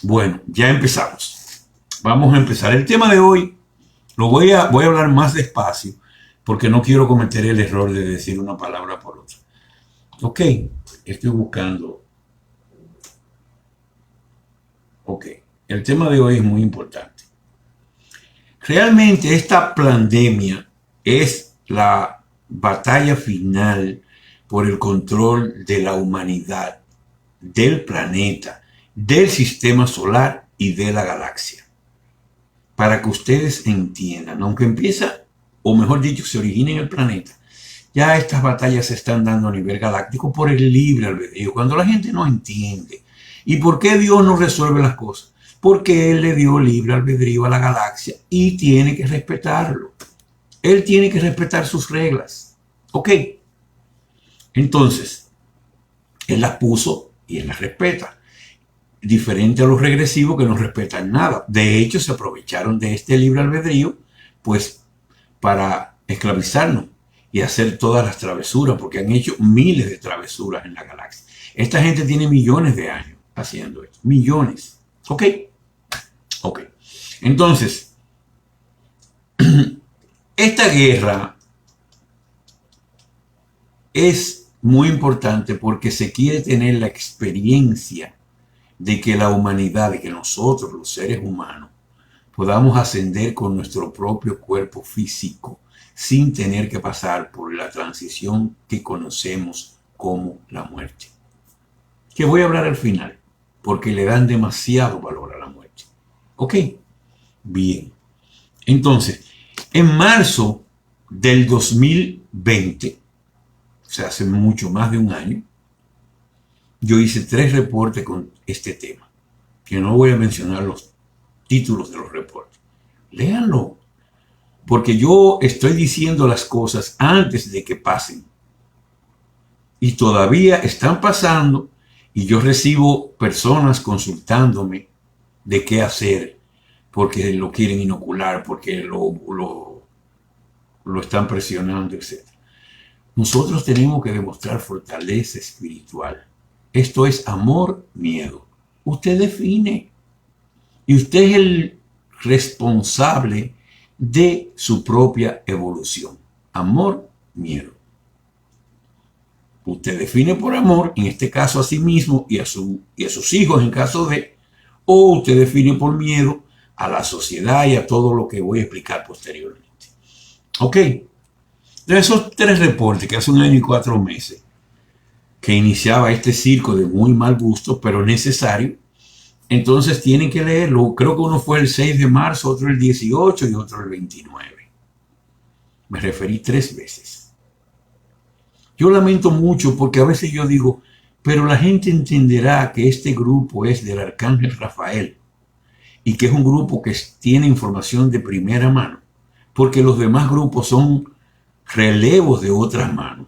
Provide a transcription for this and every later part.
Bueno, ya empezamos. Vamos a empezar. El tema de hoy voy a hablar más despacio porque no quiero cometer el error de decir una palabra por otra. Ok, estoy buscando. Ok, el tema de hoy es muy importante. Realmente esta pandemia es la batalla final por el control de la humanidad, del planeta, del sistema solar y de la galaxia. Para que ustedes entiendan, aunque empieza, o mejor dicho, se origina en el planeta, ya estas batallas se están dando a nivel galáctico por el libre albedrío, cuando la gente no entiende. ¿Y por qué Dios no resuelve las cosas? Porque Él le dio libre albedrío a la galaxia y tiene que respetarlo. Él tiene que respetar sus reglas. ¿Ok? Entonces, Él las puso y Él las respeta. Diferente a los regresivos que no respetan nada. De hecho, se aprovecharon de este libre albedrío, pues, para esclavizarnos y hacer todas las travesuras, porque han hecho miles de travesuras en la galaxia. Esta gente tiene millones de años haciendo esto. Millones. ¿Ok? Ok. Entonces, esta guerra es muy importante porque se quiere tener la experiencia de que la humanidad, de que nosotros, los seres humanos, podamos ascender con nuestro propio cuerpo físico sin tener que pasar por la transición que conocemos como la muerte. Que voy a hablar al final, porque le dan demasiado valor a la muerte. ¿Ok? Bien. Entonces, en marzo del 2020, o sea, hace mucho más de un año, yo hice 3 reportes con este tema, que no voy a mencionar los títulos de los reportes. Léanlo, porque yo estoy diciendo las cosas antes de que pasen. Y todavía están pasando y yo recibo personas consultándome de qué hacer, porque lo quieren inocular, porque lo están presionando, etc. Nosotros tenemos que demostrar fortaleza espiritual. Esto es amor, miedo. Usted define. Y usted es el responsable de su propia evolución. Amor, miedo. Usted define por amor, en este caso a sí mismo y a sus hijos en caso de, o usted define por miedo a la sociedad y a todo lo que voy a explicar posteriormente. Ok. De esos 3 reportes que hace un año y 4 meses que iniciaba este circo de muy mal gusto, pero necesario, entonces tienen que leerlo. Creo que uno fue el 6 de marzo, otro el 18 y otro el 29. Me referí 3 veces. Yo lamento mucho porque a veces yo digo, pero la gente entenderá que este grupo es del Arcángel Rafael y que es un grupo que tiene información de primera mano, porque los demás grupos son relevos de otras manos.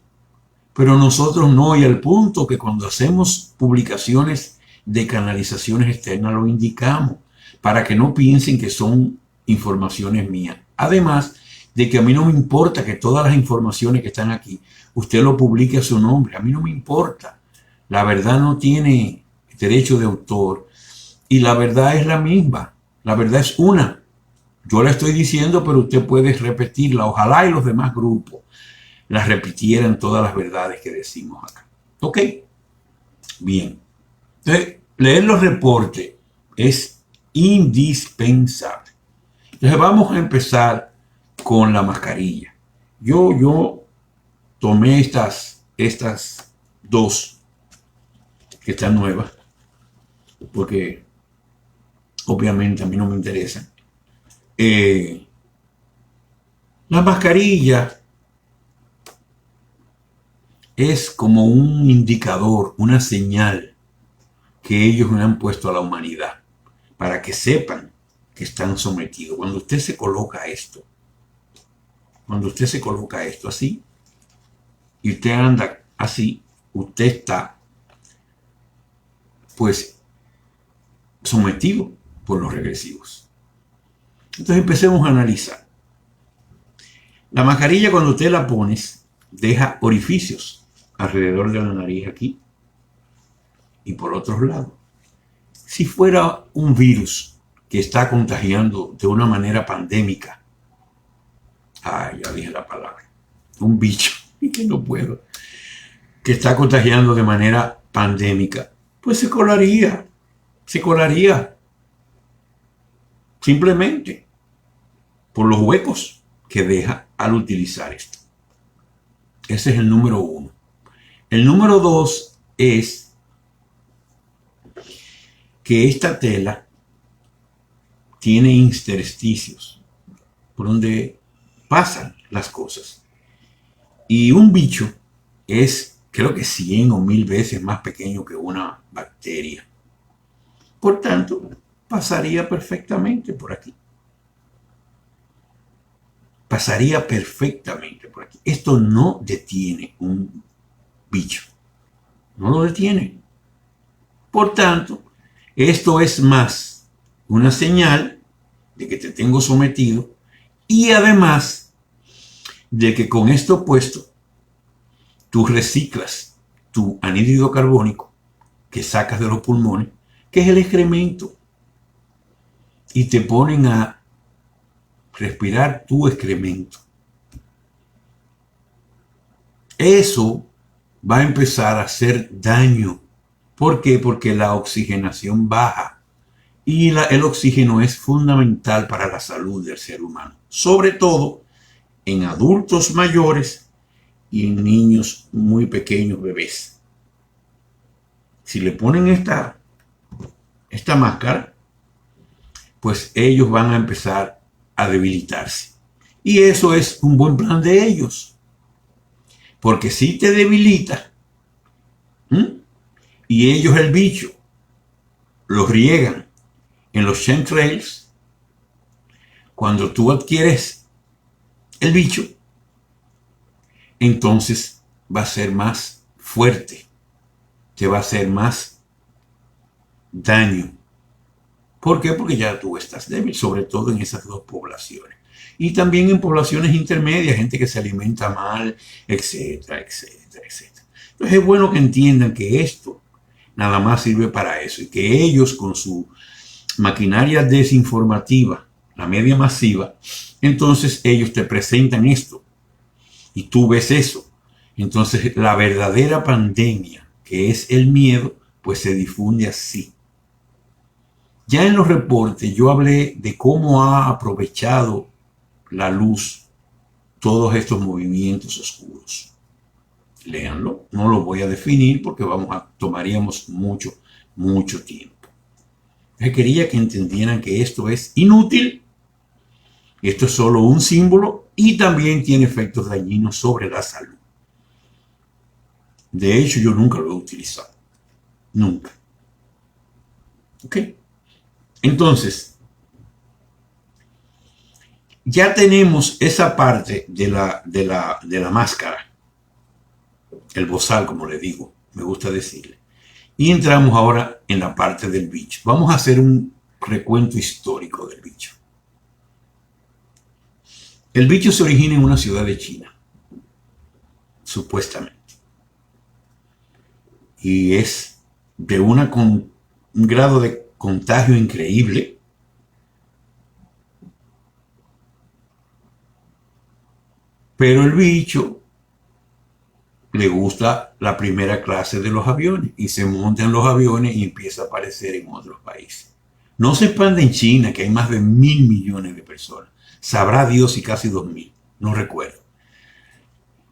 Pero nosotros no, y al punto que cuando hacemos publicaciones de canalizaciones externas lo indicamos, para que no piensen que son informaciones mías. Además de que a mí no me importa que todas las informaciones que están aquí, usted lo publique a su nombre, a mí no me importa. La verdad no tiene derecho de autor y la verdad es la misma, la verdad es una. Yo la estoy diciendo, pero usted puede repetirla, ojalá y los demás grupos las repitieran todas las verdades que decimos acá. ¿Ok? Bien. Entonces, leer los reportes es indispensable. Entonces, vamos a empezar con la mascarilla. Yo tomé estas 2 que están nuevas, porque obviamente a mí no me interesan. La mascarilla es como un indicador, una señal que ellos me han puesto a la humanidad para que sepan que están sometidos. Cuando usted se coloca esto así y usted anda así, usted está pues sometido por los regresivos. Entonces empecemos a analizar. La mascarilla, cuando usted la pones, deja orificios alrededor de la nariz aquí y por otros lados. Si fuera un virus que está contagiando de una manera pandémica, ya dije la palabra, un bicho, y que no puedo, que está contagiando de manera pandémica, pues se colaría, simplemente por los huecos que deja al utilizar esto. Ese es el número 1. El número 2 es que esta tela tiene intersticios por donde pasan las cosas. Y un bicho es, creo que 100 o 1000 veces más pequeño que una bacteria. Por tanto, pasaría perfectamente por aquí. Pasaría perfectamente por aquí. Esto no detiene un bicho. No lo detiene. Por tanto, esto es más una señal de que te tengo sometido y además de que con esto puesto, tú reciclas tu anhídrido carbónico que sacas de los pulmones, que es el excremento, y te ponen a respirar tu excremento. Eso va a empezar a hacer daño. ¿Por qué? Porque la oxigenación baja. Y el oxígeno es fundamental para la salud del ser humano, sobre todo en adultos mayores y en niños muy pequeños, bebés. Si le ponen esta máscara, pues ellos van a empezar a debilitarse. Y eso es un buen plan de ellos. Porque si te debilita, y ellos el bicho los riegan en los chemtrails, cuando tú adquieres el bicho, entonces va a ser más fuerte, te va a hacer más daño. ¿Por qué? Porque ya tú estás débil, sobre todo en esas dos poblaciones. Y también en poblaciones intermedias, gente que se alimenta mal, etcétera, etcétera, etcétera. Entonces es bueno que entiendan que esto nada más sirve para eso y que ellos con su maquinaria desinformativa, la media masiva, entonces ellos te presentan esto y tú ves eso. Entonces la verdadera pandemia, que es el miedo, pues se difunde así. Ya en los reportes yo hablé de cómo ha aprovechado la luz todos estos movimientos oscuros. Léanlo, no lo voy a definir porque tomaríamos mucho tiempo. Quería que entendieran que esto es inútil, esto es solo un símbolo y también tiene efectos dañinos sobre la salud. De hecho, yo nunca lo he utilizado. Nunca. ¿Ok? Entonces, ya tenemos esa parte de la máscara, el bozal, como le digo, me gusta decirle. Y entramos ahora en la parte del bicho. Vamos a hacer un recuento histórico del bicho. El bicho se origina en una ciudad de China, supuestamente. Y es de un grado de contagio increíble. Pero el bicho le gusta la primera clase de los aviones y se monta en los aviones y empieza a aparecer en otros países. No se expande en China, que hay más de 1.000 millones de personas. Sabrá Dios si casi 2.000, no recuerdo.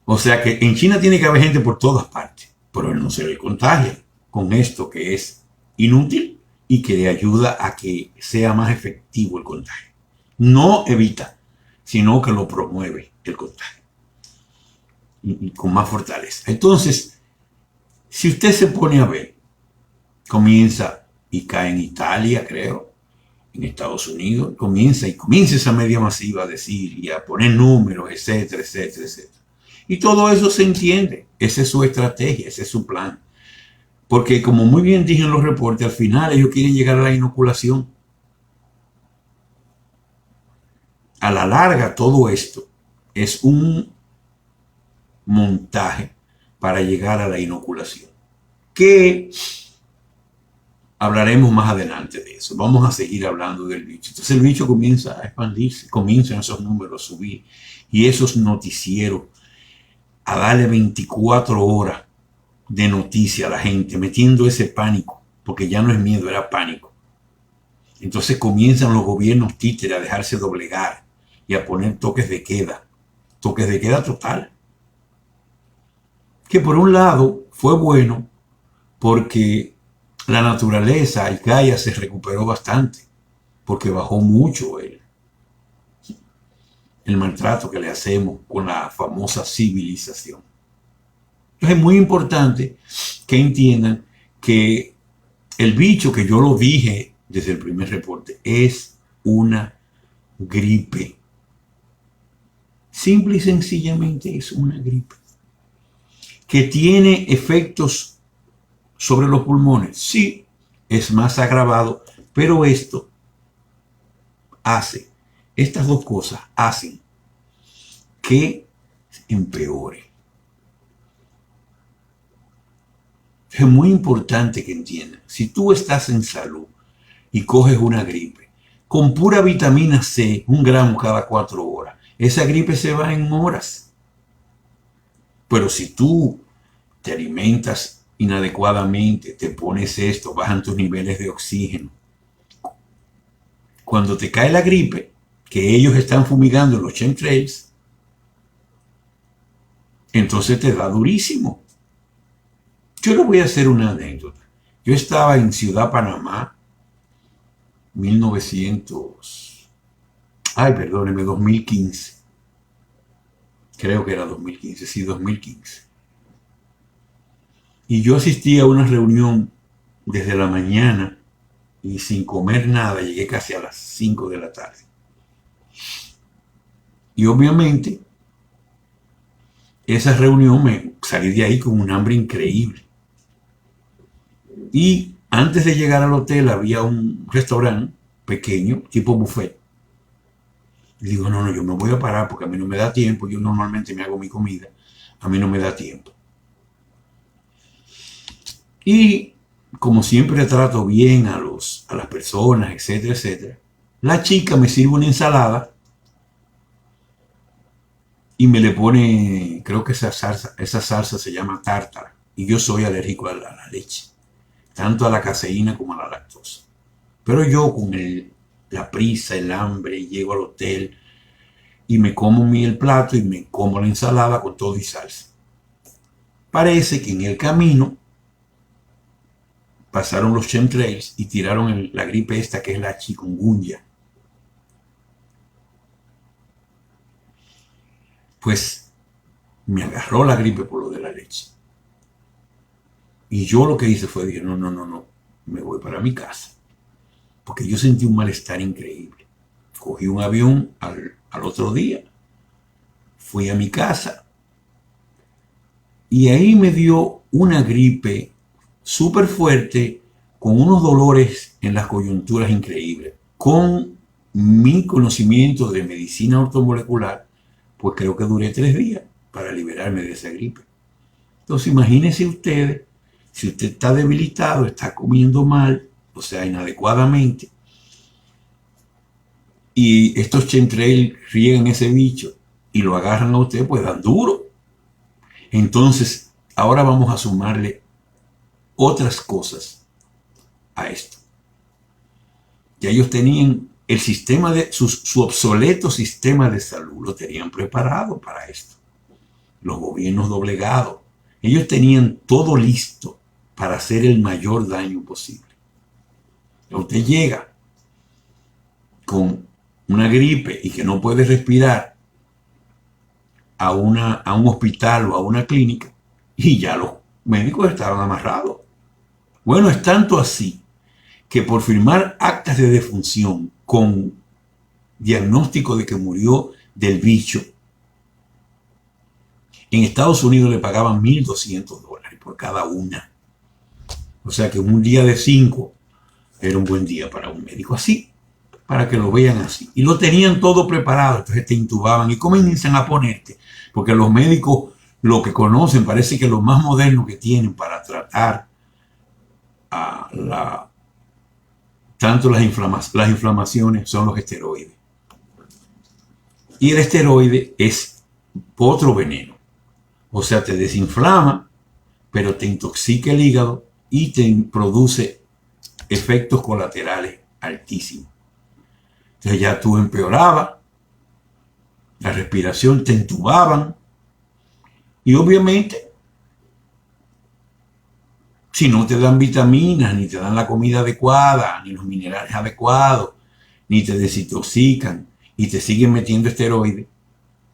O sea que en China tiene que haber gente por todas partes, pero él no se le contagia con esto que es inútil y que le ayuda a que sea más efectivo el contagio. No evita, sino que lo promueve el contagio. Y con más fortaleza. Entonces, si usted se pone a ver, comienza y cae en Italia, creo, en Estados Unidos, comienza esa media masiva a decir y a poner números, etcétera, etcétera, etcétera. Y todo eso se entiende. Esa es su estrategia, ese es su plan. Porque como muy bien dije en los reportes, al final ellos quieren llegar a la inoculación. A la larga, todo esto es un montaje para llegar a la inoculación, que hablaremos más adelante de eso. Vamos a seguir hablando del bicho. Entonces el bicho comienza a expandirse, comienzan esos números a subir y esos noticieros a darle 24 horas de noticia a la gente, metiendo ese pánico, porque ya no es miedo, era pánico. Entonces comienzan los gobiernos títeres a dejarse doblegar y a poner toques de queda total. Que por un lado fue bueno porque la naturaleza, el Gaia, se recuperó bastante, porque bajó mucho el maltrato que le hacemos con la famosa civilización. Entonces es muy importante que entiendan que el bicho, que yo lo dije desde el primer reporte, es una gripe. Simple y sencillamente es una gripe. Que tiene efectos sobre los pulmones, sí, es más agravado, pero estas dos cosas hacen que empeore. Es muy importante que entiendan, si tú estás en salud y coges una gripe, con pura vitamina C, 1 gramo cada 4 horas, esa gripe se va en horas. Pero si tú te alimentas inadecuadamente, te pones esto, bajan tus niveles de oxígeno. Cuando te cae la gripe, que ellos están fumigando los chemtrails, entonces te da durísimo. Yo les voy a hacer una anécdota. Yo estaba en Ciudad Panamá, 2015. Creo que era 2015, sí, 2015. Y yo asistí a una reunión desde la mañana y sin comer nada, llegué casi a las 5 de la tarde. Y obviamente, esa reunión me salí de ahí con un hambre increíble. Y antes de llegar al hotel había un restaurante pequeño, tipo buffet. Y digo, no, yo me voy a parar porque a mí no me da tiempo. Yo normalmente me hago mi comida. A mí no me da tiempo. Y como siempre trato bien a las personas, etcétera, etcétera, la chica me sirve una ensalada y me le pone, creo que esa salsa se llama tártara. Y yo soy alérgico a la leche, tanto a la caseína como a la lactosa. Pero yo con la prisa, el hambre, llego al hotel y me como el plato y me como la ensalada con todo y salsa. Parece que en el camino pasaron los chemtrails y tiraron la gripe esta que es la chikungunya. Pues me agarró la gripe por lo de la leche. Y yo lo que hice fue, dije, no, me voy para mi casa. Porque yo sentí un malestar increíble. Cogí un avión al otro día, fui a mi casa y ahí me dio una gripe súper fuerte, con unos dolores en las coyunturas increíbles. Con mi conocimiento de medicina ortomolecular, pues creo que duré 3 días para liberarme de esa gripe. Entonces imagínense ustedes, si usted está debilitado, está comiendo mal, o sea, inadecuadamente, y estos chemtrails riegan ese bicho y lo agarran a usted, pues dan duro. Entonces, ahora vamos a sumarle otras cosas a esto. Ya ellos tenían el sistema su obsoleto sistema de salud, lo tenían preparado para esto. Los gobiernos doblegados, ellos tenían todo listo para hacer el mayor daño posible. Usted llega con una gripe y que no puede respirar a un hospital o a una clínica y ya los médicos estaban amarrados. Bueno, es tanto así que por firmar actas de defunción con diagnóstico de que murió del bicho, en Estados Unidos le pagaban $1,200 por cada una. O sea que un día de 5 era un buen día para un médico así, para que lo vean así. Y lo tenían todo preparado, entonces te intubaban y comienzan a ponerte, porque los médicos lo que conocen parece que lo más moderno que tienen para tratar a tanto las inflamaciones son los esteroides. Y el esteroide es otro veneno. O sea, te desinflama, pero te intoxica el hígado y te produce efectos colaterales altísimos. Entonces ya tú empeorabas, la respiración te entubaban y obviamente si no te dan vitaminas, ni te dan la comida adecuada, ni los minerales adecuados, ni te desintoxican y te siguen metiendo esteroides,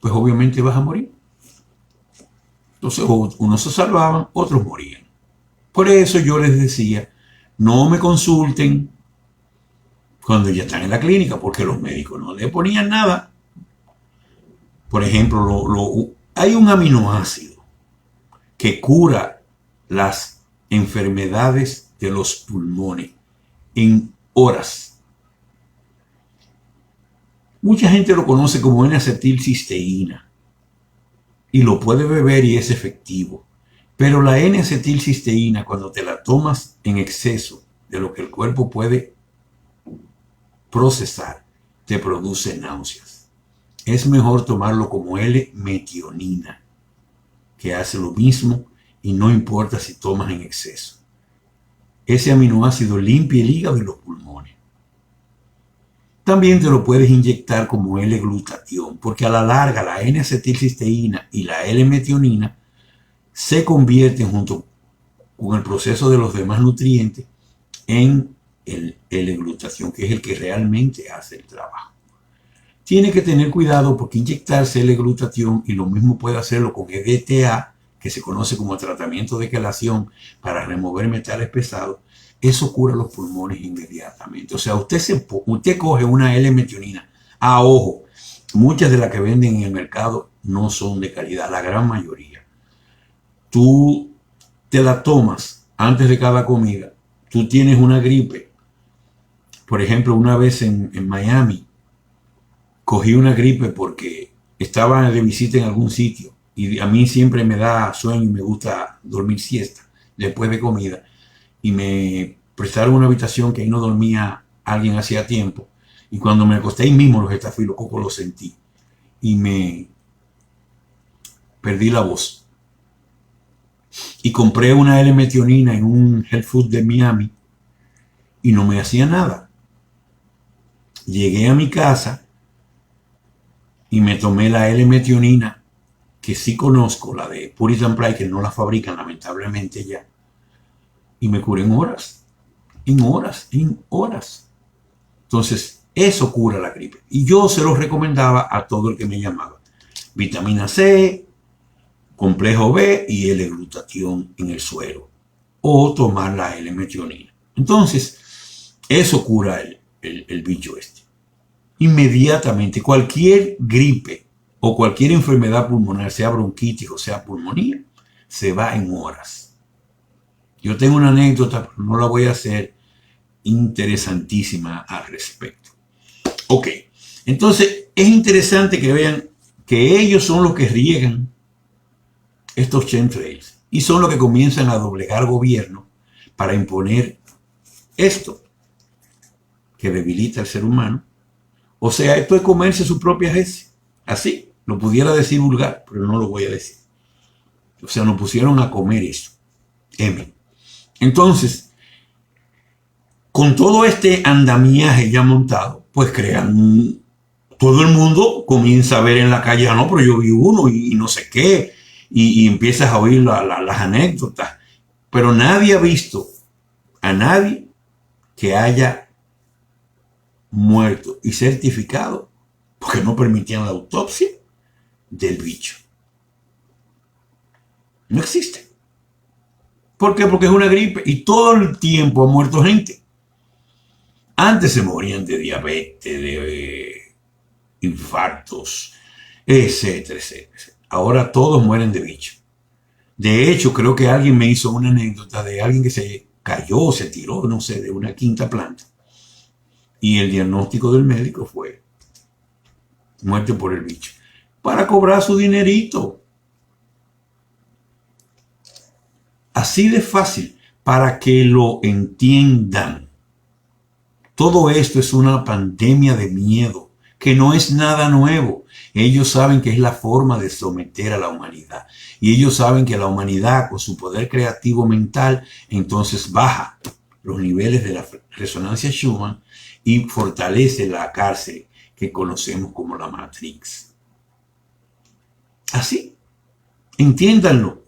pues obviamente vas a morir. Entonces unos se salvaban, otros morían. Por eso yo les decía, no me consulten cuando ya están en la clínica, porque los médicos no le ponían nada. Por ejemplo, hay un aminoácido que cura las enfermedades de los pulmones en horas. Mucha gente lo conoce como N-acetilcisteína y lo puede beber y es efectivo. Pero la N-acetilcisteína, cuando te la tomas en exceso de lo que el cuerpo puede procesar, te produce náuseas. Es mejor tomarlo como L-metionina, que hace lo mismo y no importa si tomas en exceso. Ese aminoácido limpia el hígado y los pulmones. También te lo puedes inyectar como L-glutatión, porque a la larga la N-acetilcisteína y la L-metionina se convierten junto con el proceso de los demás nutrientes en el L-glutatión, que es el que realmente hace el trabajo. Tiene que tener cuidado porque inyectarse L-glutatión, y lo mismo puede hacerlo con EDTA, que se conoce como tratamiento de quelación para remover metales pesados, eso cura los pulmones inmediatamente. O sea, usted coge una L-metionina, ojo, muchas de las que venden en el mercado no son de calidad, la gran mayoría. Tú te la tomas antes de cada comida, tú tienes una gripe. Por ejemplo, una vez en Miami, cogí una gripe porque estaba de visita en algún sitio y a mí siempre me da sueño y me gusta dormir siesta después de comida, y me prestaron una habitación que ahí no dormía alguien hacía tiempo, y cuando me acosté ahí mismo los estafilococos los sentí y me perdí la voz. Y compré una L-metionina en un health food de Miami y no me hacía nada. Llegué a mi casa y me tomé la L-metionina, que sí conozco, la de Puritan Pride, que no la fabrican lamentablemente ya, y me curé en horas, en horas, en horas. Entonces, eso cura la gripe. Y yo se lo recomendaba a todo el que me llamaba. Vitamina C, complejo B y L-glutatión en el suero. O tomar la L-metionina. Entonces, eso cura el bicho este. Inmediatamente, cualquier gripe o cualquier enfermedad pulmonar, sea bronquitis o sea pulmonía, se va en horas. Yo tengo una anécdota, pero no la voy a hacer, interesantísima al respecto. Ok, entonces es interesante que vean que ellos son los que riegan estos chemtrails y son los que comienzan a doblegar gobierno para imponer esto que debilita al ser humano. O sea, esto es comerse su propia heces. Así, lo pudiera decir vulgar, pero no lo voy a decir. O sea, nos pusieron a comer eso. Entonces, con todo este andamiaje ya montado, pues crean, todo el mundo comienza a ver en la calle, no, pero yo vi uno y no sé qué, y empiezas a oír las anécdotas, pero nadie ha visto a nadie que haya muerto y certificado, porque no permitían la autopsia del bicho. No existe. ¿Por qué? Porque es una gripe y todo el tiempo ha muerto gente. Antes se morían de diabetes, de infartos, etcétera, etcétera. Ahora todos mueren de bicho. De hecho, creo que alguien me hizo una anécdota de alguien que se cayó, se tiró, no sé, de una quinta planta. Y el diagnóstico del médico fue muerte por el bicho. Para cobrar su dinerito. Así de fácil, para que lo entiendan. Todo esto es una pandemia de miedo, que no es nada nuevo. Ellos saben que es la forma de someter a la humanidad. Y ellos saben que la humanidad, con su poder creativo mental, entonces baja los niveles de la resonancia Schumann y fortalece la cárcel que conocemos como la Matrix. Así, entiéndanlo.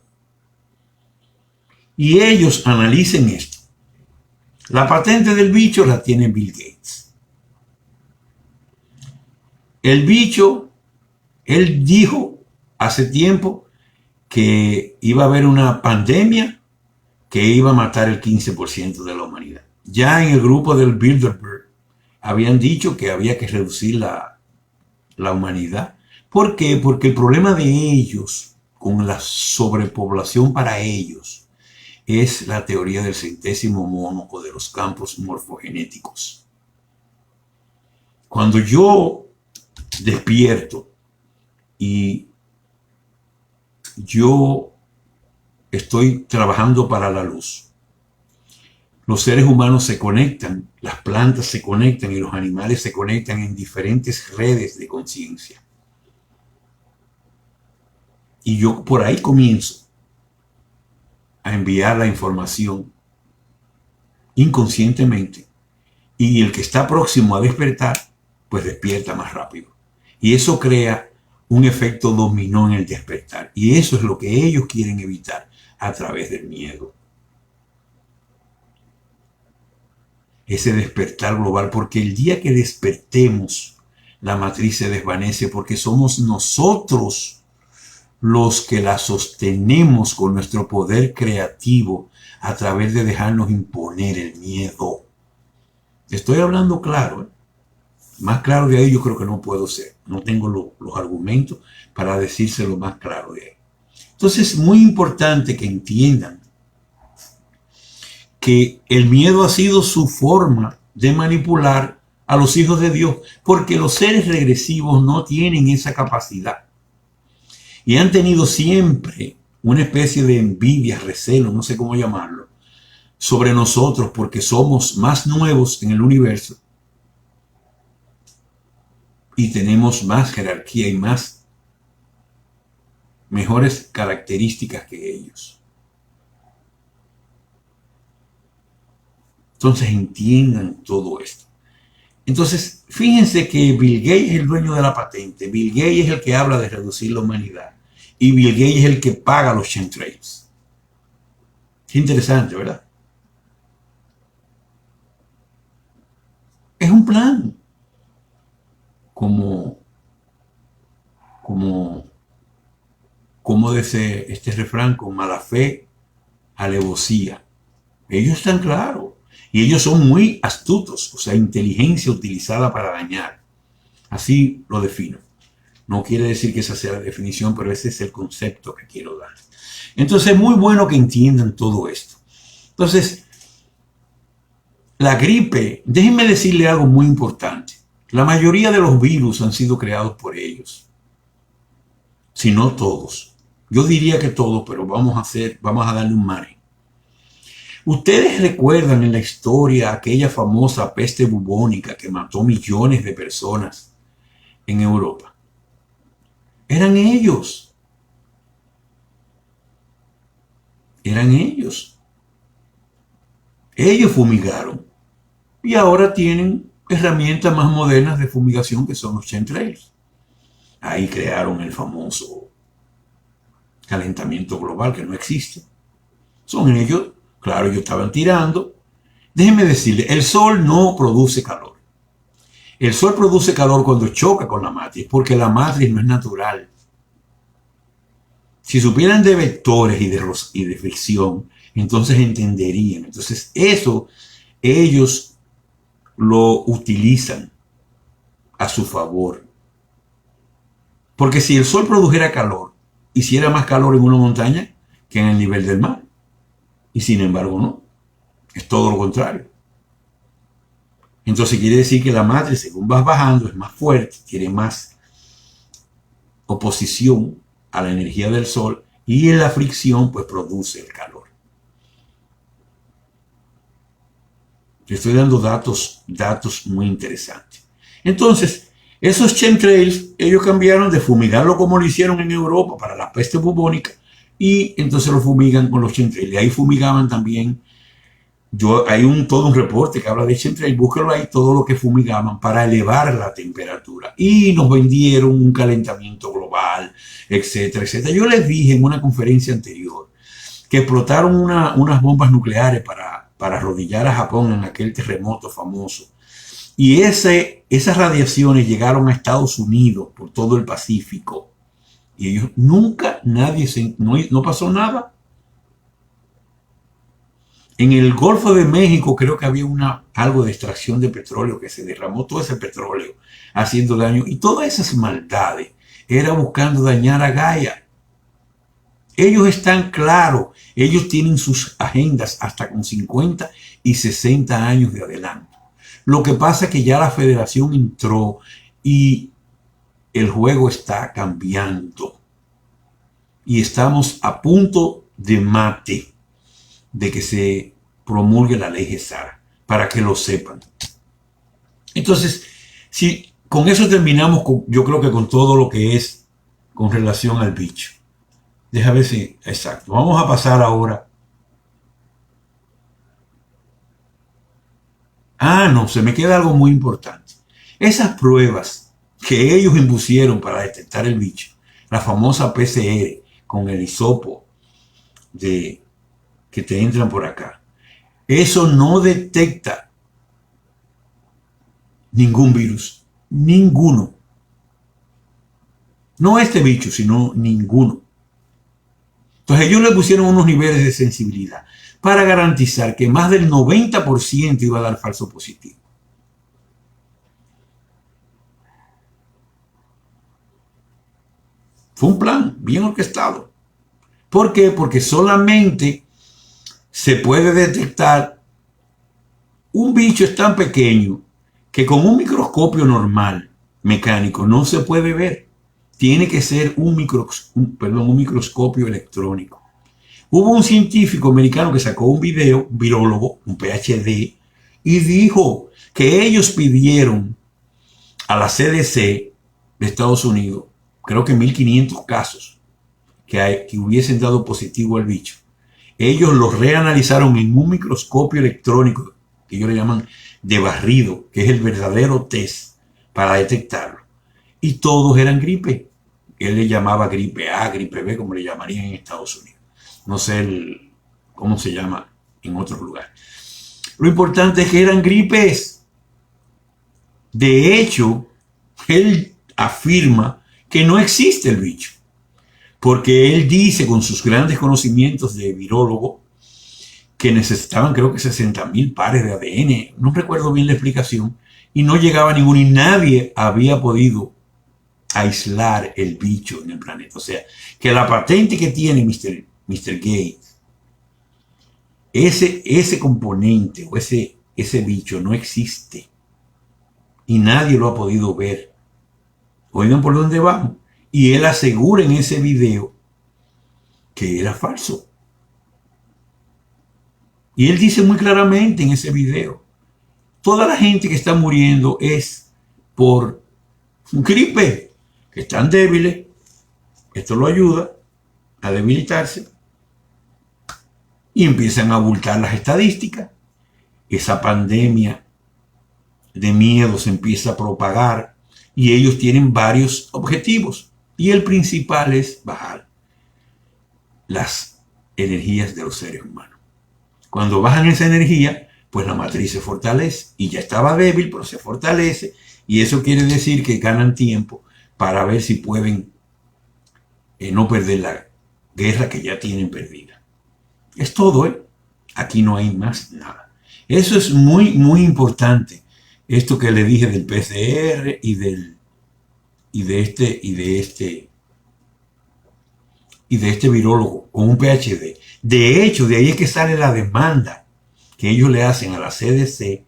Y ellos analicen esto. La patente del bicho la tiene Bill Gates. El bicho, él dijo hace tiempo que iba a haber una pandemia que iba a matar el 15% de la humanidad. Ya en el grupo del Bilderberg habían dicho que había que reducir la humanidad. ¿Por qué? Porque el problema de ellos, con la sobrepoblación para ellos, es la teoría del centésimo mono o de los campos morfogenéticos. Cuando yo despierto y yo estoy trabajando para la luz, los seres humanos se conectan, las plantas se conectan y los animales se conectan en diferentes redes de conciencia. Y yo por ahí comienzo a enviar la información inconscientemente, y el que está próximo a despertar, pues despierta más rápido. Y eso crea un efecto dominó en el despertar. Y eso es lo que ellos quieren evitar a través del miedo. Ese despertar global, porque el día que despertemos, la matriz se desvanece, porque somos nosotros los que la sostenemos con nuestro poder creativo a través de dejarnos imponer el miedo. Estoy hablando claro, ¿eh? Más claro de ahí yo creo que no puedo ser. No tengo los argumentos para decírselo más claro de ahí. Entonces es muy importante que entiendan que el miedo ha sido su forma de manipular a los hijos de Dios, porque los seres regresivos no tienen esa capacidad. Y han tenido siempre una especie de envidia, recelo, no sé cómo llamarlo, sobre nosotros porque somos más nuevos en el universo y tenemos más jerarquía y más mejores características que ellos. Entonces entiendan todo esto. Entonces, fíjense que Bill Gates es el dueño de la patente. Bill Gates es el que habla de reducir la humanidad. Y Bill Gates es el que paga los chemtrails. Qué interesante, ¿verdad? Es un plan. Como dice este refrán, con mala fe, alevosía. Ellos están claros. Y ellos son muy astutos, o sea, inteligencia utilizada para dañar. Así lo defino. No quiere decir que esa sea la definición, pero ese es el concepto que quiero dar. Entonces es muy bueno que entiendan todo esto. Entonces, la gripe, déjenme decirle algo muy importante. La mayoría de los virus han sido creados por ellos. Si no todos. Yo diría que todos, pero vamos a darle un margen. Ustedes recuerdan en la historia aquella famosa peste bubónica que mató millones de personas en Europa. Eran ellos. Eran ellos. Ellos fumigaron. Y ahora tienen herramientas más modernas de fumigación que son los chemtrails. Ahí crearon el famoso calentamiento global que no existe. Son ellos. Claro, ellos estaban tirando. Déjenme decirle, el sol no produce calor. El sol produce calor cuando choca con la matriz, porque la matriz no es natural. Si supieran de vectores y de fricción, entonces entenderían. Entonces eso ellos lo utilizan a su favor. Porque si el sol produjera calor, hiciera más calor en una montaña que en el nivel del mar. Y sin embargo no. Es todo lo contrario. Entonces quiere decir que la matriz, según vas bajando, es más fuerte, tiene más oposición a la energía del sol y en la fricción pues produce el calor. Te estoy dando datos muy interesantes. Entonces, esos chemtrails, ellos cambiaron de fumigarlo como lo hicieron en Europa para la peste bubónica, y entonces lo fumigan con los chemtrails. Y ahí fumigaban también. Hay todo un reporte que habla de chemtrail, búsquelo ahí, todo lo que fumigaban para elevar la temperatura. Y nos vendieron un calentamiento global, etcétera, etcétera. Yo les dije en una conferencia anterior que explotaron unas bombas nucleares para arrodillar a Japón en aquel terremoto famoso. Y esas radiaciones llegaron a Estados Unidos por todo el Pacífico. Y ellos nunca, no pasó nada. En el Golfo de México creo que había algo de extracción de petróleo, que se derramó todo ese petróleo haciendo daño. Y todas esas maldades era buscando dañar a Gaia. Ellos están claros, ellos tienen sus agendas hasta con 50 y 60 años de adelanto. Lo que pasa es que ya la federación entró y el juego está cambiando. Y estamos a punto de mate de que se promulgue la ley GESARA, para que lo sepan. Entonces, si con eso terminamos, yo creo que con todo lo que es con relación al bicho. Deja ver si, exacto. Vamos a pasar ahora. No, se me queda algo muy importante. Esas pruebas que ellos impusieron para detectar el bicho, la famosa PCR con el hisopo que te entran por acá, eso no detecta ningún virus, ninguno. No este bicho, sino ninguno. Entonces ellos le pusieron unos niveles de sensibilidad para garantizar que más del 90% iba a dar falso positivo. Fue un plan bien orquestado. ¿Por qué? Porque solamente se puede detectar un bicho es tan pequeño que con un microscopio normal, mecánico, no se puede ver. Tiene que ser un microscopio electrónico. Hubo un científico americano que sacó un video, un virólogo, un PhD, y dijo que ellos pidieron a la CDC de Estados Unidos, creo que 1.500 casos que hubiesen dado positivo al bicho. Ellos los reanalizaron en un microscopio electrónico, que ellos le llaman de barrido, que es el verdadero test para detectarlo. Y todos eran gripe. Él le llamaba gripe A, gripe B, como le llamarían en Estados Unidos. No sé cómo se llama en otros lugares. Lo importante es que eran gripes. De hecho, él afirma que no existe el bicho, porque él dice, con sus grandes conocimientos de virólogo, que necesitaban creo que 60.000 pares de ADN, no recuerdo bien la explicación, y no llegaba ninguno, y nadie había podido aislar el bicho en el planeta. O sea, que la patente que tiene Mr. Gates, ese componente o ese bicho no existe, y nadie lo ha podido ver. Oigan por dónde vamos. Y él asegura en ese video que era falso. Y él dice muy claramente en ese video, toda la gente que está muriendo es por gripe, que están débiles, esto lo ayuda a debilitarse, y empiezan a abultar las estadísticas. Esa pandemia de miedo se empieza a propagar y ellos tienen varios objetivos, y el principal es bajar las energías de los seres humanos. Cuando bajan esa energía, pues la matriz se fortalece, y ya estaba débil, pero se fortalece, y eso quiere decir que ganan tiempo para ver si pueden no perder la guerra que ya tienen perdida. Es todo, ¿eh? Aquí no hay más nada. Eso es muy, muy importante. Esto que le dije del PCR y de este virólogo con un PhD. De hecho, de ahí es que sale la demanda que ellos le hacen a la CDC,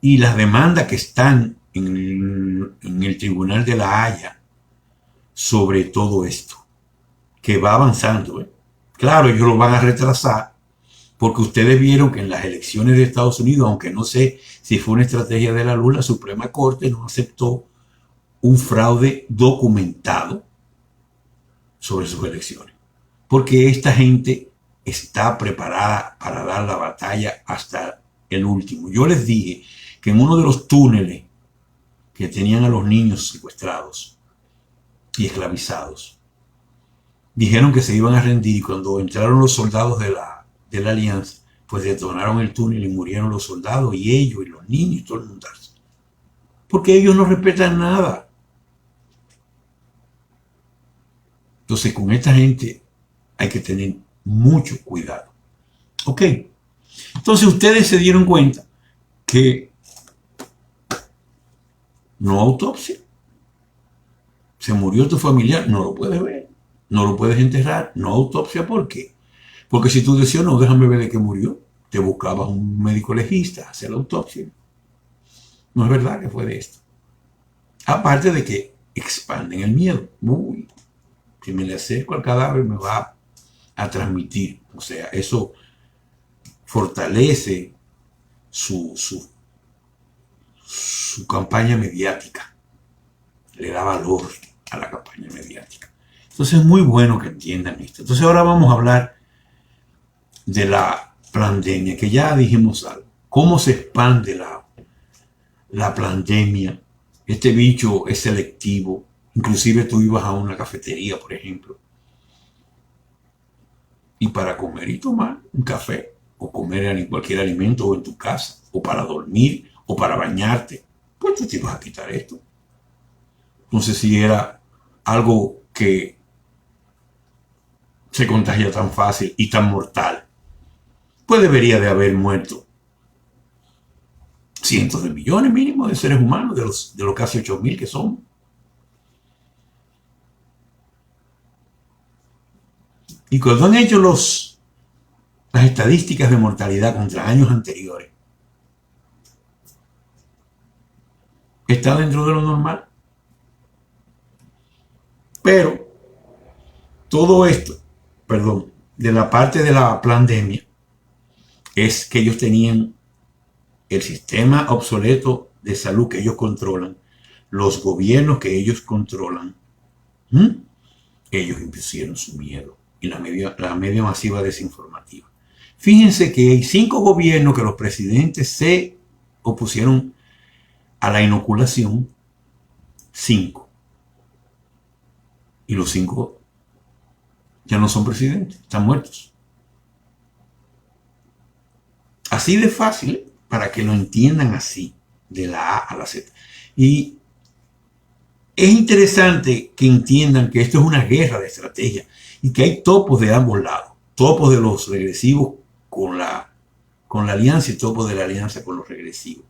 y las demandas que están en el Tribunal de la Haya sobre todo esto, que va avanzando, ¿eh? Claro, ellos lo van a retrasar Porque ustedes vieron que en las elecciones de Estados Unidos, aunque no sé si fue una estrategia de la luz, la Suprema Corte no aceptó un fraude documentado sobre sus elecciones. Porque esta gente está preparada para dar la batalla hasta el último. Yo les dije que en uno de los túneles que tenían a los niños secuestrados y esclavizados, dijeron que se iban a rendir, y cuando entraron los soldados de la alianza, pues detonaron el túnel y murieron los soldados y ellos y los niños y todo el mundo. Porque ellos no respetan nada. Entonces con esta gente hay que tener mucho cuidado. Ok. Entonces ustedes se dieron cuenta que no autopsia. Se murió tu familiar, no lo puedes ver, no lo puedes enterrar, no autopsia. ¿Por qué? Porque si tú decías, no, déjame ver de qué murió, te buscabas un médico legista a hacer la autopsia. No es verdad que fue de esto. Aparte de que expanden el miedo. Uy, si me le acerco al cadáver me va a transmitir. O sea, eso fortalece su campaña mediática. Le da valor a la campaña mediática. Entonces es muy bueno que entiendan esto. Entonces ahora vamos a hablar de la pandemia, que ya dijimos algo. ¿Cómo se expande la pandemia? Este bicho es selectivo. Inclusive tú ibas a una cafetería, por ejemplo, y para comer y tomar un café, o comer cualquier alimento, o en tu casa, o para dormir, o para bañarte, pues tú te ibas a quitar esto. Entonces, si era algo que se contagia tan fácil y tan mortal, pues debería de haber muerto cientos de millones mínimo de seres humanos, de los casi 8.000 que somos. Y cuando han hecho las estadísticas de mortalidad contra años anteriores, está dentro de lo normal. Pero todo esto, de la parte de la pandemia, es que ellos tenían el sistema obsoleto de salud que ellos controlan, los gobiernos que ellos controlan. Ellos impusieron su miedo y la media masiva desinformativa. Fíjense que hay 5 gobiernos que los presidentes se opusieron a la inoculación. 5. Y los 5 ya no son presidentes, están muertos. Así de fácil, para que lo entiendan así, de la A a la Z. Y es interesante que entiendan que esto es una guerra de estrategia y que hay topos de ambos lados. Topos de los regresivos con la alianza y topos de la alianza con los regresivos.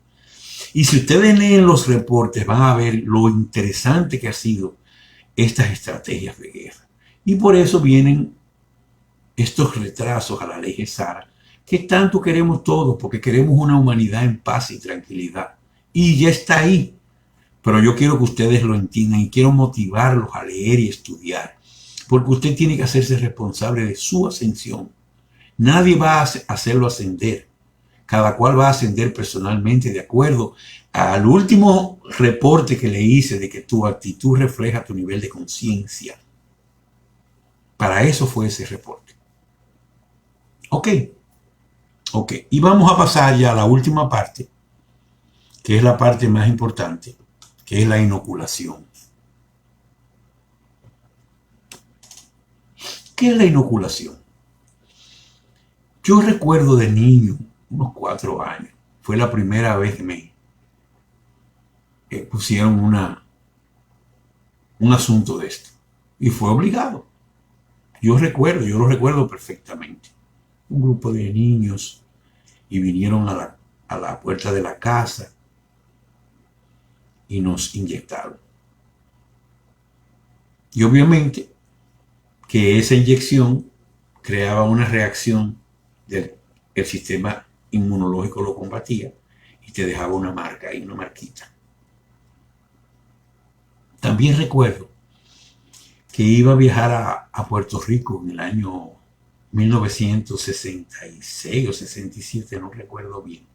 Y si ustedes leen los reportes van a ver lo interesante que ha sido estas estrategias de guerra. Y por eso vienen estos retrasos a la ley GESARA, que tanto queremos todos, porque queremos una humanidad en paz y tranquilidad. Y ya está ahí. Pero yo quiero que ustedes lo entiendan y quiero motivarlos a leer y estudiar. Porque usted tiene que hacerse responsable de su ascensión. Nadie va a hacerlo ascender. Cada cual va a ascender personalmente de acuerdo al último reporte que le hice de que tu actitud refleja tu nivel de conciencia. Para eso fue ese reporte. Ok. Y vamos a pasar ya a la última parte, que es la parte más importante, que es la inoculación. ¿Qué es la inoculación? Yo recuerdo de niño, unos 4 años, fue la primera vez que me pusieron un asunto de esto. Y fue obligado. Yo lo recuerdo perfectamente. Un grupo de niños y vinieron a la puerta de la casa y nos inyectaron. Y obviamente que esa inyección creaba una reacción el sistema inmunológico lo combatía y te dejaba una marca y una marquita. También recuerdo que iba a viajar a Puerto Rico en el año 1966 o 67, no recuerdo bien,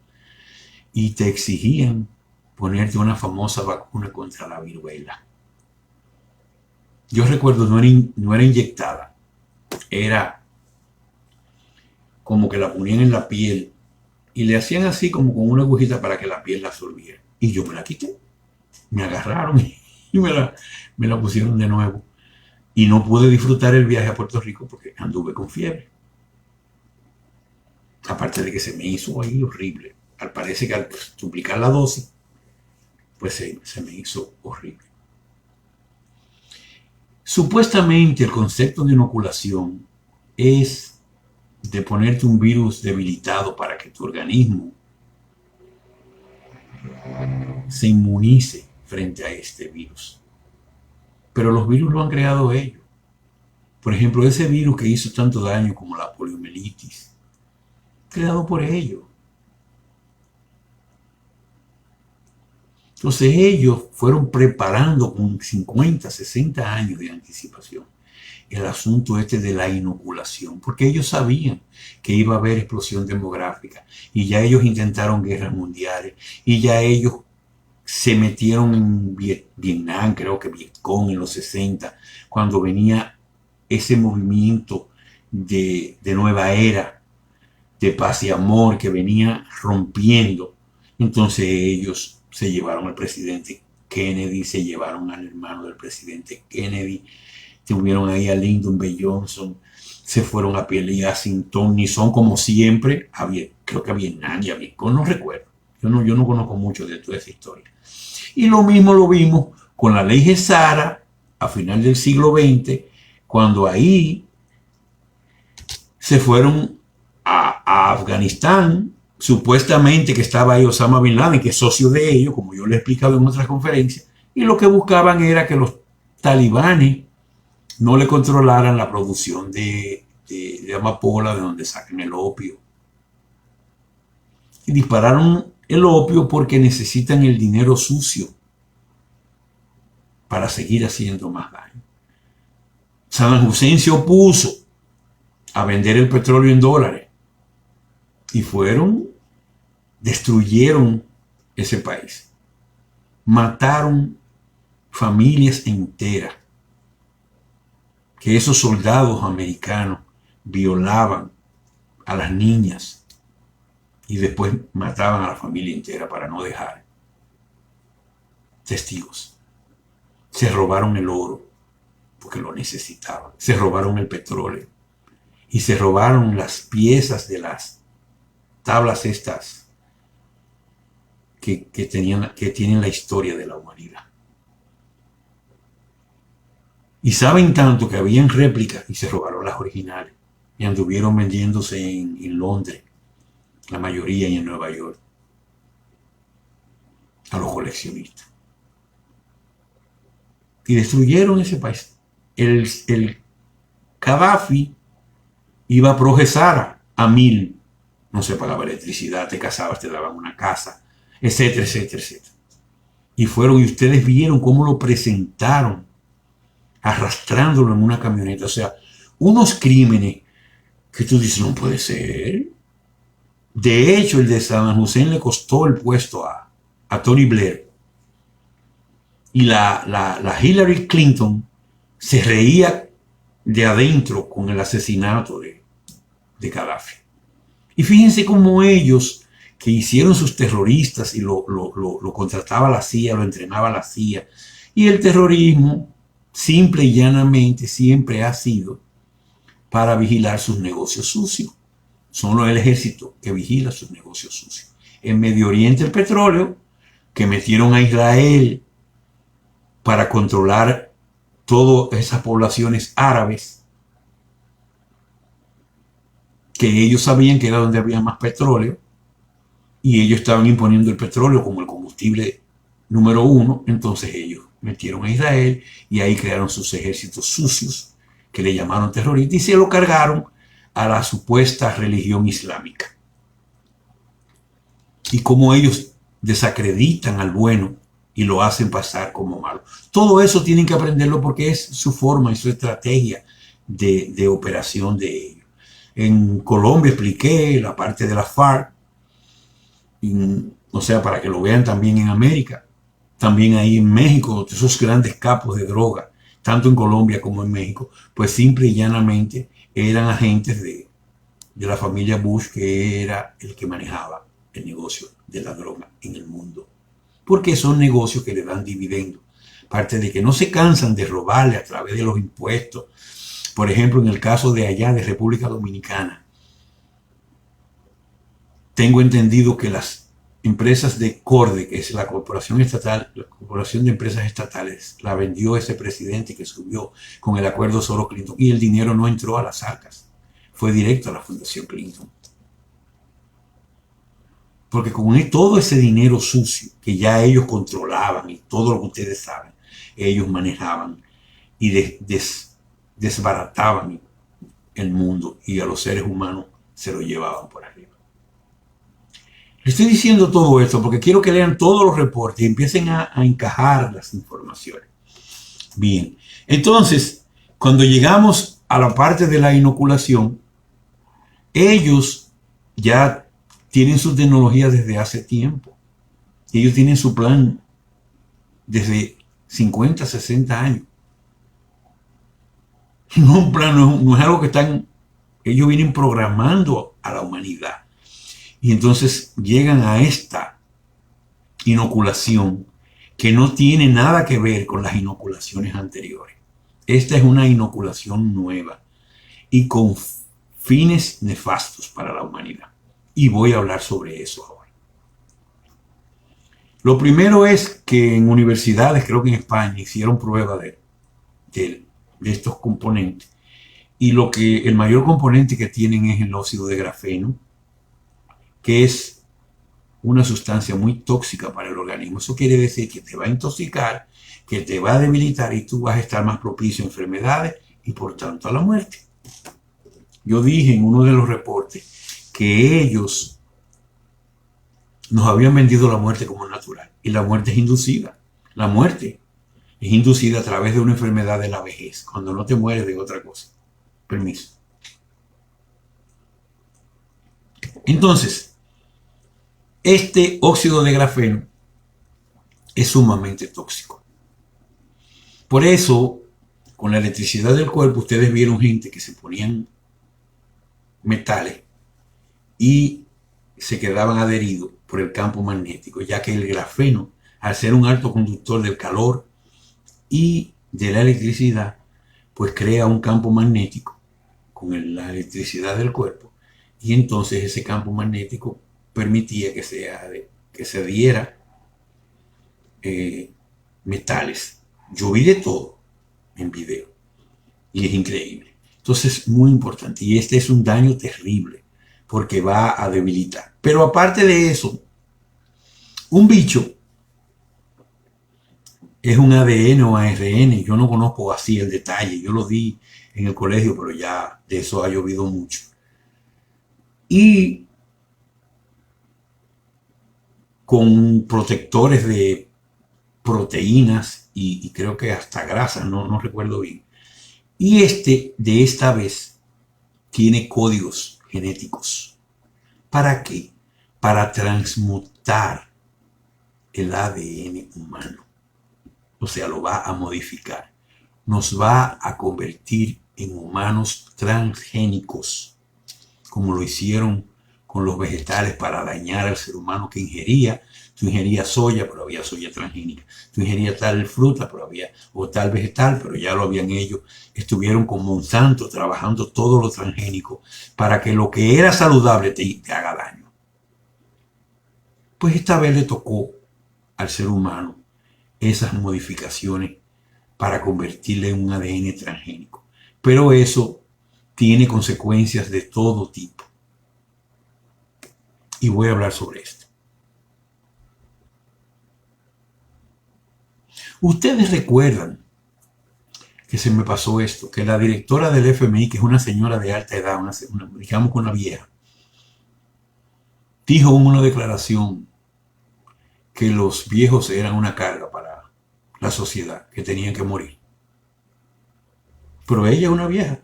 y te exigían ponerte una famosa vacuna contra la viruela. Yo recuerdo, no era inyectada, era como que la ponían en la piel y le hacían así como con una agujita para que la piel la absorbiera. Y yo me la quité, me agarraron y me la pusieron de nuevo. Y no pude disfrutar el viaje a Puerto Rico porque anduve con fiebre. Aparte de que se me hizo ahí horrible. Parece que al duplicar la dosis, pues se me hizo horrible. Supuestamente el concepto de inoculación es de ponerte un virus debilitado para que tu organismo se inmunice frente a este virus. Pero los virus lo han creado ellos. Por ejemplo, ese virus que hizo tanto daño como la poliomielitis, creado por ellos. Entonces ellos fueron preparando con 50, 60 años de anticipación el asunto de la inoculación, porque ellos sabían que iba a haber explosión demográfica y ya ellos intentaron guerras mundiales y ya ellos se metieron en Vietnam, creo que Vietcong en los 60, cuando venía ese movimiento de nueva era, de paz y amor que venía rompiendo. Entonces ellos se llevaron al presidente Kennedy, se llevaron al hermano del presidente Kennedy, tuvieron ahí a Lyndon B. Johnson, se fueron a pelear sin ton ni son, como siempre, creo que a Vietnam y a Vietcong, no recuerdo. Yo no conozco mucho de toda esa historia. Y lo mismo lo vimos con la ley Gesara a final del siglo XX, cuando ahí se fueron a Afganistán, supuestamente que estaba ahí Osama Bin Laden, que es socio de ellos, como yo le he explicado en otras conferencias, y lo que buscaban era que los talibanes no le controlaran la producción de amapola, de donde sacan el opio. Y dispararon el opio porque necesitan el dinero sucio para seguir haciendo más daño. Saddam Hussein se opuso a vender el petróleo en dólares y destruyeron ese país. Mataron familias enteras. Que esos soldados americanos violaban a las niñas y después mataban a la familia entera para no dejar testigos. Se robaron el oro porque lo necesitaban. Se robaron el petróleo y se robaron las piezas de las tablas estas que tienen la historia de la humanidad. Y saben tanto que habían réplicas y se robaron las originales y anduvieron vendiéndose en Londres, la mayoría, y en Nueva York, a los coleccionistas. Y destruyeron ese país. El Gaddafi iba a Pro-Gesara a 1000. No se pagaba electricidad, te casabas, te daban una casa, etcétera, etcétera, etcétera. Y ustedes vieron cómo lo presentaron, arrastrándolo en una camioneta. O sea, unos crímenes que tú dices, no puede ser. De hecho, el de Saddam Hussein le costó el puesto a Tony Blair. Y la Hillary Clinton se reía de adentro con el asesinato de Gaddafi. Y fíjense cómo ellos, que hicieron sus terroristas y lo contrataba la CIA, lo entrenaba la CIA, y el terrorismo simple y llanamente siempre ha sido para vigilar sus negocios sucios. Solo el ejército que vigila sus negocios sucios. En Medio Oriente el petróleo, que metieron a Israel para controlar todas esas poblaciones árabes, que ellos sabían que era donde había más petróleo, y ellos estaban imponiendo el petróleo como el combustible número 1, entonces ellos metieron a Israel y ahí crearon sus ejércitos sucios que le llamaron terroristas y se lo cargaron a la supuesta religión islámica. Y como ellos desacreditan al bueno y lo hacen pasar como malo. Todo eso tienen que aprenderlo porque es su forma y su estrategia de operación de ellos. En Colombia expliqué la parte de la FARC, o sea, para que lo vean también en América. También ahí en México, esos grandes capos de droga, tanto en Colombia como en México, pues simple y llanamente eran agentes de la familia Bush, que era el que manejaba el negocio de la droga en el mundo. Porque son negocios que le dan dividendos. Parte de que no se cansan de robarle a través de los impuestos. Por ejemplo, en el caso de allá de República Dominicana, tengo entendido que las empresas de CORDE, que es la corporación estatal, la corporación de empresas estatales, la vendió ese presidente que subió con el acuerdo Soros-Clinton y el dinero no entró a las arcas, fue directo a la Fundación Clinton. Porque con todo ese dinero sucio que ya ellos controlaban y todo lo que ustedes saben, ellos manejaban y desbarataban el mundo y a los seres humanos se lo llevaban por arriba. Estoy diciendo todo esto porque quiero que lean todos los reportes y empiecen a encajar las informaciones. Bien, entonces, cuando llegamos a la parte de la inoculación, ellos ya tienen su tecnología desde hace tiempo. Ellos tienen su plan desde 50, 60 años. No, un plan, no es algo que ellos vienen programando a la humanidad. Y entonces llegan a esta inoculación que no tiene nada que ver con las inoculaciones anteriores. Esta es una inoculación nueva y con fines nefastos para la humanidad. Y voy a hablar sobre eso ahora. Lo primero es que en universidades, creo que en España, hicieron prueba de estos componentes. Y el mayor componente que tienen es el óxido de grafeno, que es una sustancia muy tóxica para el organismo. Eso quiere decir que te va a intoxicar, que te va a debilitar y tú vas a estar más propicio a enfermedades y por tanto a la muerte. Yo dije en uno de los reportes que ellos nos habían vendido la muerte como natural y la muerte es inducida. La muerte es inducida a través de una enfermedad de la vejez, cuando no te mueres de otra cosa. Permiso. Entonces, este óxido de grafeno es sumamente tóxico. Por eso, con la electricidad del cuerpo, ustedes vieron gente que se ponían metales y se quedaban adheridos por el campo magnético, ya que el grafeno, al ser un alto conductor del calor y de la electricidad, pues crea un campo magnético con la electricidad del cuerpo, y entonces ese campo magnético permitía que se adhiera metales. Yo vi de todo en video y es increíble. Entonces, muy importante. Y este es un daño terrible porque va a debilitar. Pero aparte de eso, un bicho es un ADN o ARN. Yo no conozco así el detalle. Yo lo di en el colegio, pero ya de eso ha llovido mucho. Y con protectores de proteínas y creo que hasta grasas, no recuerdo bien. Y de esta vez, tiene códigos genéticos. ¿Para qué? Para transmutar el ADN humano. O sea, lo va a modificar. Nos va a convertir en humanos transgénicos, como lo hicieron con los vegetales para dañar al ser humano que ingería. Tú ingerías soya, pero había soya transgénica. Tú ingerías tal fruta, o tal vegetal, pero ya lo habían ellos. Estuvieron con Monsanto trabajando todo lo transgénico para que lo que era saludable te haga daño. Pues esta vez le tocó al ser humano esas modificaciones para convertirle en un ADN transgénico. Pero eso tiene consecuencias de todo tipo. Y voy a hablar sobre esto. Ustedes recuerdan que se me pasó esto, que la directora del FMI, que es una señora de alta edad, digamos una vieja, dijo en una declaración que los viejos eran una carga para la sociedad, que tenían que morir. Pero ella es una vieja.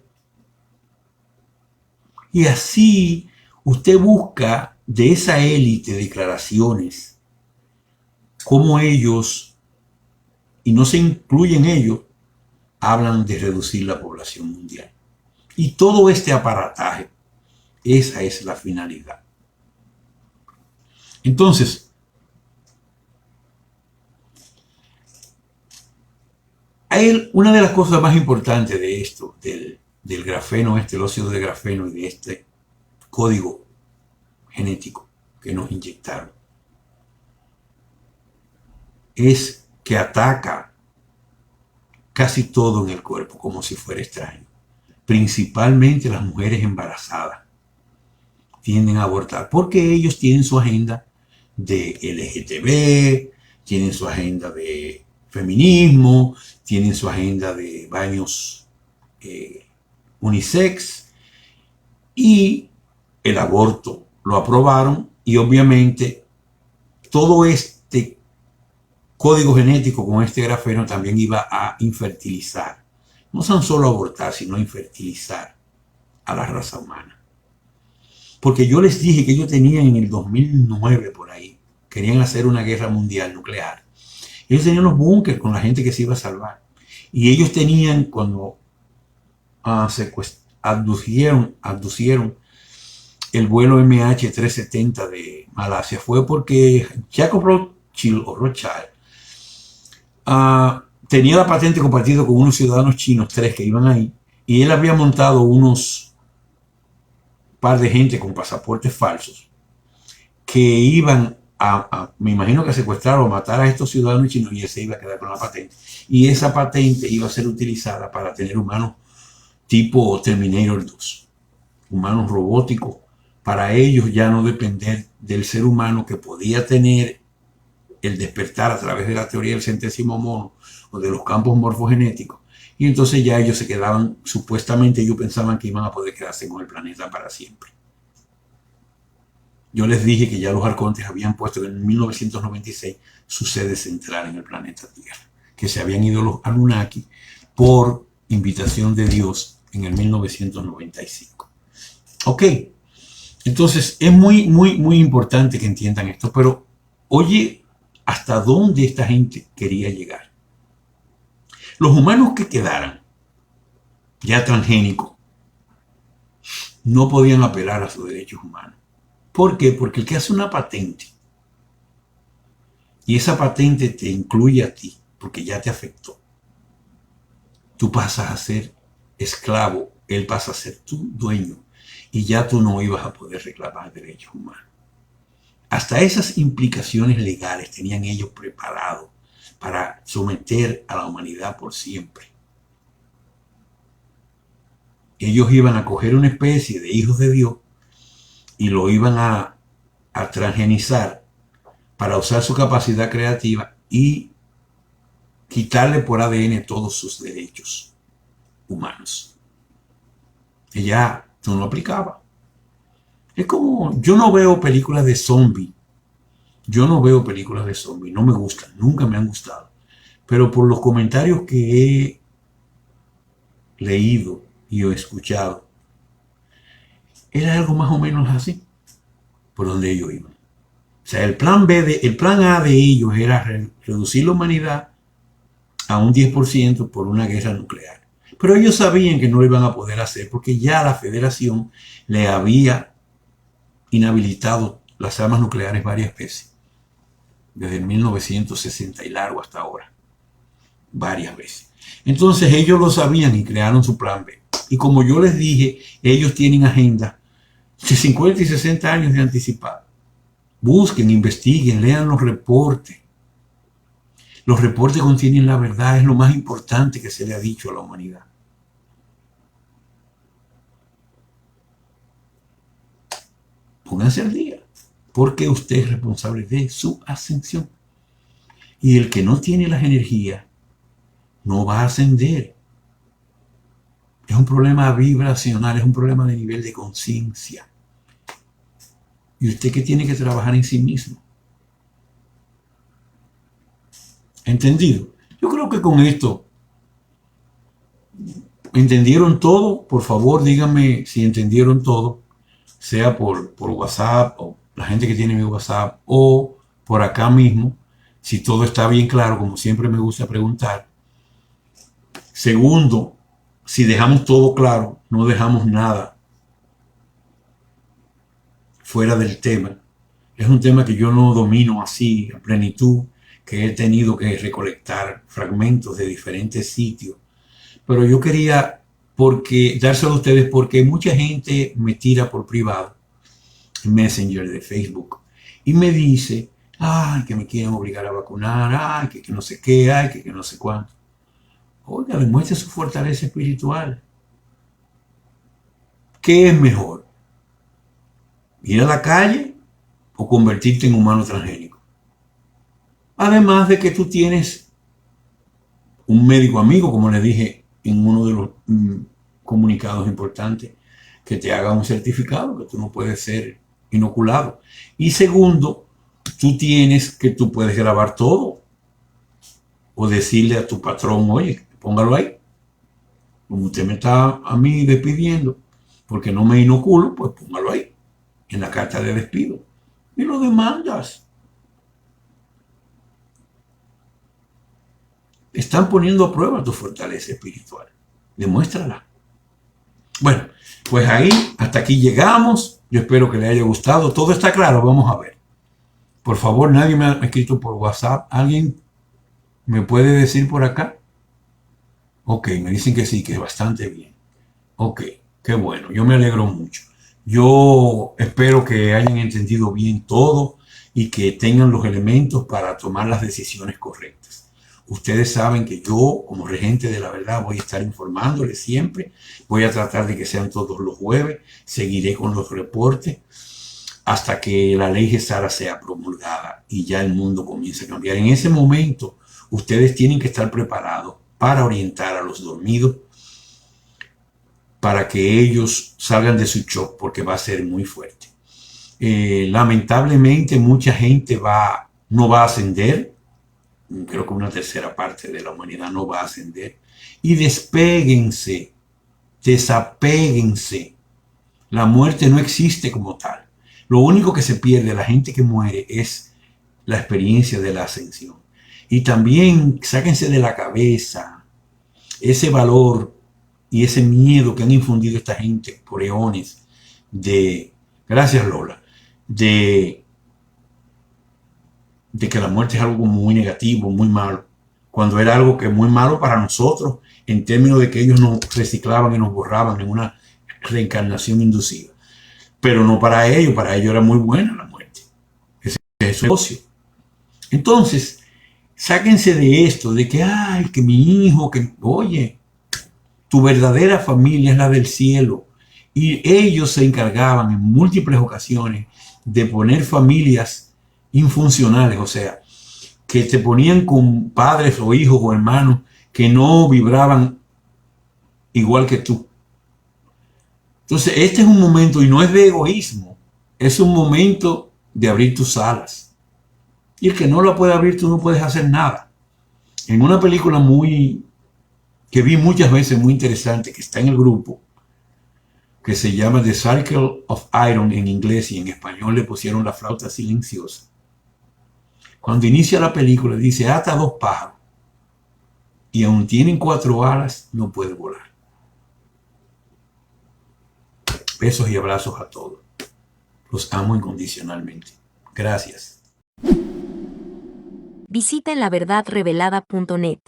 Y así usted busca de esa élite declaraciones, cómo ellos, y no se incluyen ellos, hablan de reducir la población mundial. Y todo este aparataje, esa es la finalidad. Entonces, una de las cosas más importantes de esto, del grafeno, el óxido de grafeno y de este código genético que nos inyectaron, es que ataca casi todo en el cuerpo como si fuera extraño. Principalmente las mujeres embarazadas tienden a abortar porque ellos tienen su agenda de LGTB, tienen su agenda de feminismo, tienen su agenda de baños unisex, y el aborto lo aprobaron, y obviamente todo este código genético con este grafeno también iba a infertilizar, no tan solo abortar, sino infertilizar a la raza humana. Porque yo les dije que ellos tenían en el 2009 por ahí, querían hacer una guerra mundial nuclear. Ellos tenían los búnkers con la gente que se iba a salvar. Y ellos tenían, cuando abducieron el vuelo MH370 de Malasia, fue porque Jacob Rothschild tenía la patente compartida con unos ciudadanos chinos, 3 que iban ahí, y él había montado unos par de gente con pasaportes falsos que iban me imagino que a secuestrar o matar a estos ciudadanos chinos, y él se iba a quedar con la patente. Y esa patente iba a ser utilizada para tener humanos tipo Terminator 2, humanos robóticos, para ellos ya no depender del ser humano que podía tener el despertar a través de la teoría del centésimo mono o de los campos morfogenéticos. Y entonces ya ellos se quedaban, supuestamente ellos pensaban que iban a poder quedarse con el planeta para siempre. Yo les dije que ya los arcontes habían puesto en 1996 su sede central en el planeta Tierra, que se habían ido los Anunnaki por invitación de Dios en el 1995. Ok, entonces es muy, muy, muy importante que entiendan esto, pero oye, ¿hasta dónde esta gente quería llegar? Los humanos que quedaran ya transgénicos no podían apelar a sus derechos humanos. ¿Por qué? Porque el que hace una patente, y esa patente te incluye a ti, porque ya te afectó, tú pasas a ser esclavo, él pasa a ser tu dueño, y ya tú no ibas a poder reclamar derechos humanos. Hasta esas implicaciones legales tenían ellos preparados para someter a la humanidad por siempre. Ellos iban a coger una especie de hijos de Dios y lo iban a transgenizar para usar su capacidad creativa y quitarle por ADN todos sus derechos humanos. Ella no lo aplicaba. Es como, yo no veo películas de zombies. Yo no veo películas de zombies, no me gustan, nunca me han gustado. Pero por los comentarios que he leído y he escuchado, era algo más o menos así, por donde ellos iban. O sea, el plan A de ellos era reducir la humanidad a un 10% por una guerra nuclear. Pero ellos sabían que no lo iban a poder hacer porque ya la Federación le había inhabilitado las armas nucleares varias veces. Desde 1960 y largo hasta ahora. Varias veces. Entonces ellos lo sabían y crearon su plan B. Y como yo les dije, ellos tienen agenda de 50 y 60 años de anticipado. Busquen, investiguen, lean los reportes. Los reportes contienen la verdad, es lo más importante que se le ha dicho a la humanidad. Pónganse al día, porque usted es responsable de su ascensión. Y el que no tiene las energías no va a ascender. Es un problema vibracional, es un problema de nivel de conciencia. Y usted que tiene que trabajar en sí mismo. ¿Entendido? Yo creo que con esto, ¿entendieron todo? Por favor, díganme si entendieron todo. sea por WhatsApp o la gente que tiene mi WhatsApp o por acá mismo, si todo está bien claro, como siempre me gusta preguntar. Segundo, si dejamos todo claro, no dejamos nada fuera del tema. Es un tema que yo no domino así a plenitud, que he tenido que recolectar fragmentos de diferentes sitios. Pero yo quería dárselo a ustedes porque mucha gente me tira por privado en Messenger de Facebook y me dice, ay, que me quieren obligar a vacunar, ay, que no sé qué, ay, que no sé cuánto. Oiga, demuestre su fortaleza espiritual. ¿Qué es mejor? ¿Ir a la calle o convertirte en humano transgénico? Además de que tú tienes un médico amigo, como les dije en uno de los comunicados importantes, que te haga un certificado que tú no puedes ser inoculado. Y segundo, tú puedes grabar todo o decirle a tu patrón, oye, póngalo ahí. Como usted me está a mí despidiendo porque no me inoculo, pues póngalo ahí, en la carta de despido. Y lo demandas. Están poniendo a prueba tu fortaleza espiritual. Demuéstrala. Bueno, pues ahí, hasta aquí llegamos. Yo espero que le haya gustado. Todo está claro, vamos a ver. Por favor, nadie me ha escrito por WhatsApp. ¿Alguien me puede decir por acá? Ok, me dicen que sí, que es bastante bien. Ok, qué bueno, yo me alegro mucho. Yo espero que hayan entendido bien todo y que tengan los elementos para tomar las decisiones correctas. Ustedes saben que yo, como regente de la verdad, voy a estar informándoles siempre. Voy a tratar de que sean todos los jueves. Seguiré con los reportes hasta que la ley Gesara sea promulgada y ya el mundo comience a cambiar. En ese momento, ustedes tienen que estar preparados para orientar a los dormidos, para que ellos salgan de su shock, porque va a ser muy fuerte. Lamentablemente, mucha gente no va a ascender. Creo que una tercera parte de la humanidad no va a ascender. Y despéguense, desapéguense. La muerte no existe como tal. Lo único que se pierde, la gente que muere, es la experiencia de la ascensión. Y también sáquense de la cabeza ese valor y ese miedo que han infundido esta gente por eones gracias Lola, de que la muerte es algo muy negativo, muy malo, cuando era algo que es muy malo para nosotros, en términos de que ellos nos reciclaban y nos borraban en una reencarnación inducida. Pero no para ellos era muy buena la muerte. Ese es su negocio. Entonces, sáquense de esto, de que, ay, que mi hijo, oye, tu verdadera familia es la del cielo. Y ellos se encargaban en múltiples ocasiones de poner familias infuncionales, o sea, que te ponían con padres o hijos o hermanos que no vibraban igual que tú. Entonces, este es un momento, y no es de egoísmo, es un momento de abrir tus alas. Y el que no la puede abrir, tú no puedes hacer nada. En una película que vi muchas veces, muy interesante, que está en el grupo, que se llama The Circle of Iron en inglés, y en español le pusieron La flauta silenciosa. Cuando inicia la película dice, ata dos pájaros y aún tienen 4 alas, no puede volar. Besos y abrazos a todos. Los amo incondicionalmente. Gracias. Visita laverdadrevelada.net.